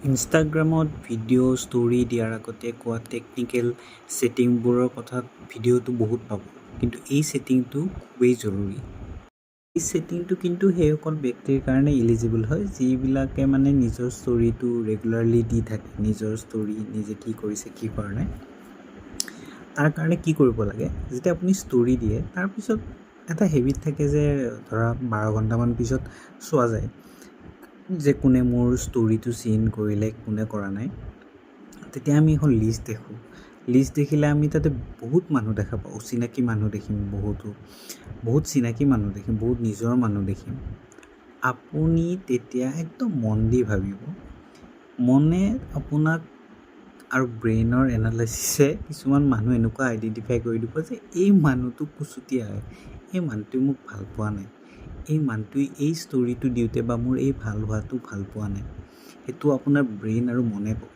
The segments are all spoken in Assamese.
ইনষ্টাগ্ৰামত ভিডিঅ' ষ্টৰি দিয়াৰ আগতে কোৱা টেকনিকেল ছেটিংবোৰৰ কথা ভিডিঅ'টো বহুত পাব, কিন্তু এই ছেটিংটো খুবেই জৰুৰী। এই ছেটিংটো কিন্তু সেইসকল ব্যক্তিৰ কাৰণে ইলিজিবল হয় যিবিলাকে মানে নিজৰ ষ্টৰিটো ৰেগুলাৰলি দি থাকে, নিজৰ ষ্টৰি নিজে কি কৰিছে কি কৰা নাই। তাৰ কাৰণে কি কৰিব লাগে, যেতিয়া আপুনি ষ্টৰি দিয়ে তাৰপিছত এটা হেবিট থাকে যে ধৰা 12 ঘণ্টামান পিছত চোৱা যায় যে কোনে মোৰ ষ্টৰিটো চিন কৰিলে, কোনে কৰা নাই। তেতিয়া আমি এখন লিষ্ট দেখোঁ। লিষ্ট দেখিলে আমি তাতে বহুত মানুহ দেখা পাওঁ, অচিনাকি মানুহ দেখিম, বহুত চিনাকি মানুহ দেখিম, বহুত নিজৰ মানুহ দেখিম। আপুনি তেতিয়া একদম মন দি ভাবিব, মনে আপোনাক আৰু ব্ৰেইনৰ এনালাইচিছে কিছুমান মানুহ এনেকুৱা আইডেণ্টিফাই কৰি দিব যে এই মানুহটো কুচুতীয়া হয়, এই মানুহটোৱে মোক ভাল পোৱা নাই, এই মানুহটোৱে এই ষ্টৰিটো দিওঁতে বা মোৰ এই ভাল হোৱাটো ভাল পোৱা নাই। সেইটো আপোনাৰ ব্ৰেইন আৰু মনে কয়।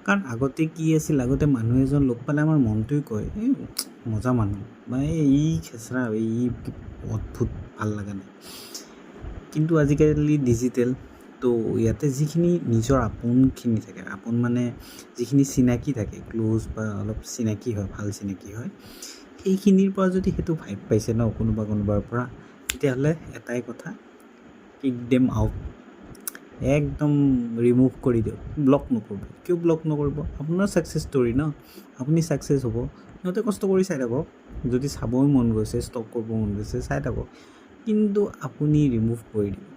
কাৰণ আগতে কি আছিল, আগতে মানুহ এজন লগ পালে আমাৰ মনটোৱে কয় এই মজা মানুহ বা এই খেচৰা, এই অদ্ভুত ভাল লগা নাই। কিন্তু আজিকালি ডিজিটেল, তো ইয়াতে যিখিনি নিজৰ আপোনখিনি থাকে, আপোন মানে যিখিনি চিনাকি থাকে, ক্ল'জ বা অলপ চিনাকি হয়, ভাল চিনাকি হয়, সেইখিনিৰ পৰা যদি সেইটো ভাইব পাইছে ন কোনোবাৰ পৰা, তেতিয়াহ'লে এটাই কথা, কিক দেম আউট। একদম ৰিমুভ কৰি দিয়ক, ব্লক নকৰিব। কিয় ব্লক নকৰিব? আপোনাৰ ছাকচেছ ষ্টৰি ন, আপুনি ছাকচেছ হ'ব। সিহঁতে কষ্ট কৰি চাই থাকক, যদি চাবই মন গৈছে, ষ্টক কৰিব মন গৈছে চাই থাকক, কিন্তু আপুনি ৰিমুভ কৰি দিব।